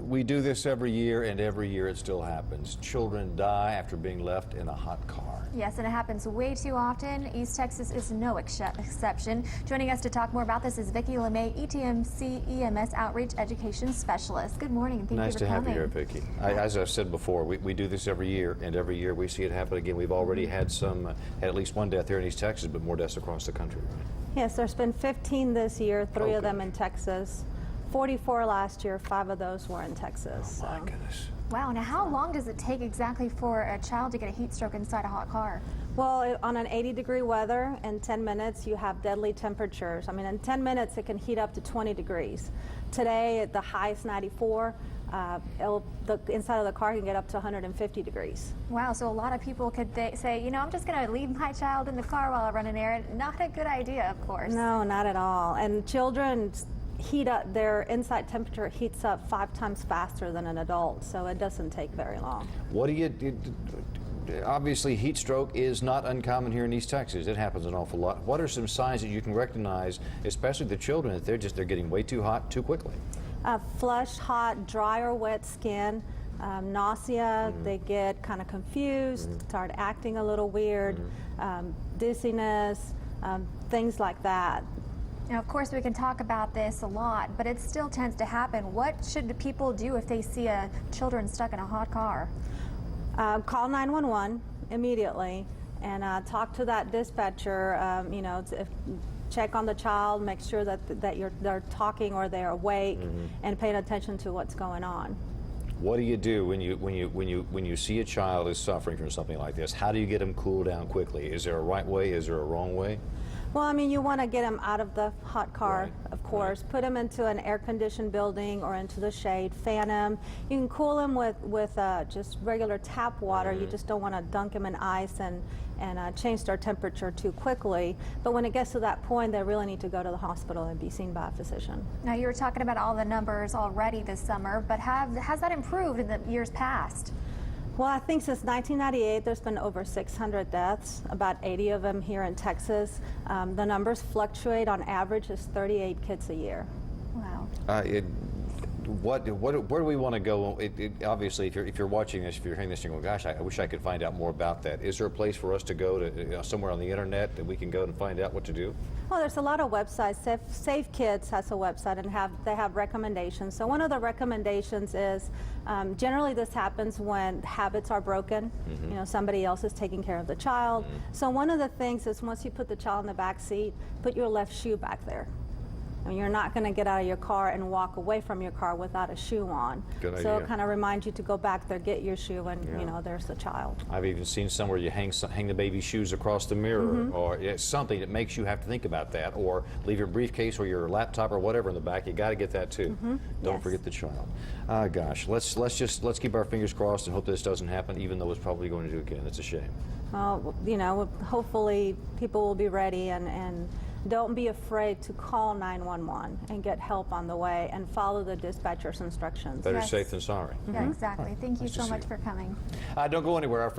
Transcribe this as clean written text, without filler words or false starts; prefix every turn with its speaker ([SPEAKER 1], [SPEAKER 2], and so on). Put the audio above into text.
[SPEAKER 1] We do this every year, and every year it still happens. Children die after being left in a hot car.
[SPEAKER 2] Yes, and it happens way too often. East Texas is no exception. Joining us to talk more about this is Vicky, LaMay, ETMC EMS Outreach Education Specialist. Good morning, and thank you for coming.
[SPEAKER 1] Nice to have you here, Vicky. As I've said before, we do this every year, and every year we see it happen again. We've already had at least one death here in East Texas, but more deaths across the country.
[SPEAKER 3] Yes, there's been 15 this year, three of them
[SPEAKER 1] gosh.
[SPEAKER 3] in Texas. 44 last year, 5 of those were in Texas.
[SPEAKER 1] Oh, my goodness.
[SPEAKER 2] Wow, now how long does it take exactly for a child to get a heat stroke inside a hot car?
[SPEAKER 3] Well, on an 80-degree weather, in 10 minutes you have deadly temperatures. I mean, in 10 minutes it can heat up to 20 degrees. Today, at the highest 94, the inside of the car can get up to 150 degrees.
[SPEAKER 2] Wow, so a lot of people could say, you know, I'm just going to leave my child in the car while I run an errand. Not a good idea, of course.
[SPEAKER 3] No, not at all. And children heat up, their inside temperature heats up 5 times faster than an adult, so it doesn't take very long.
[SPEAKER 1] What do you do? Obviously, heat stroke is not uncommon here in East Texas. It happens an awful lot. What are some signs that you can recognize, especially the children, that they're getting way too hot too quickly?
[SPEAKER 3] Flushed, hot, dry or wet skin, nausea, they get kind of confused, start acting a little weird, dizziness, things like that.
[SPEAKER 2] Now, of course, we can talk about this a lot, but it still tends to happen. What should the people do if they see children stuck in a hot car?
[SPEAKER 3] Call 911 immediately and talk to that dispatcher. You know, check on the child, make sure that they're talking or they're awake, and paying attention to what's going on.
[SPEAKER 1] What do you do when you see a child is suffering from something like this? How do you get them cooled down quickly? Is there a right way? Is there a wrong way?
[SPEAKER 3] Well, I mean, you want to get them out of the hot car,
[SPEAKER 1] Right.
[SPEAKER 3] of course. Put them into an air-conditioned building or into the shade. Fan them. You can cool them with just regular tap water. You just don't want to dunk them in ice and change their temperature too quickly. But when it gets to that point, they really need to go to the hospital and be seen by a physician.
[SPEAKER 2] Now, you were talking about all the numbers already this summer, but has that improved in the years past?
[SPEAKER 3] Well, I think since 1998, there's been over 600 deaths, about 80 of them here in Texas. The numbers fluctuate. On average, it's 38 kids a year.
[SPEAKER 2] Wow.
[SPEAKER 1] Where do we want to go? Obviously, if you're watching this, if you're hearing this, you're going, gosh, I wish I could find out more about that. Is there a place for us to go to somewhere on the internet that we can go and find out what to do?
[SPEAKER 3] Well, there's a lot of websites. Safe Kids has a website, and they have recommendations. So one of the recommendations is generally this happens when habits are broken. You know, somebody else is taking care of the child. So one of the things is once you put the child in the back seat, put your left shoe back there. I mean, you're not going to get out of your car and walk away from your car without a shoe on.
[SPEAKER 1] Good idea.
[SPEAKER 3] So it kind of reminds you to go back there, get your shoe, and you know, there's the child.
[SPEAKER 1] I've even seen somewhere you hang the baby's shoes across the mirror, or it's something that makes you have to think about that, or leave your briefcase or your laptop or whatever in the back. You got to get that too. Don't forget the child. Gosh, let's keep our fingers crossed and hope this doesn't happen, even though it's probably going to do again. It's a shame.
[SPEAKER 3] Well, you know, hopefully people will be ready and don't be afraid to call 911 and get help on the way and follow the dispatcher's instructions.
[SPEAKER 1] Better safe than sorry.
[SPEAKER 2] Yeah, exactly. Thank you
[SPEAKER 1] Nice to
[SPEAKER 2] so
[SPEAKER 1] see
[SPEAKER 2] much
[SPEAKER 1] you.
[SPEAKER 2] for coming.
[SPEAKER 1] Don't go anywhere.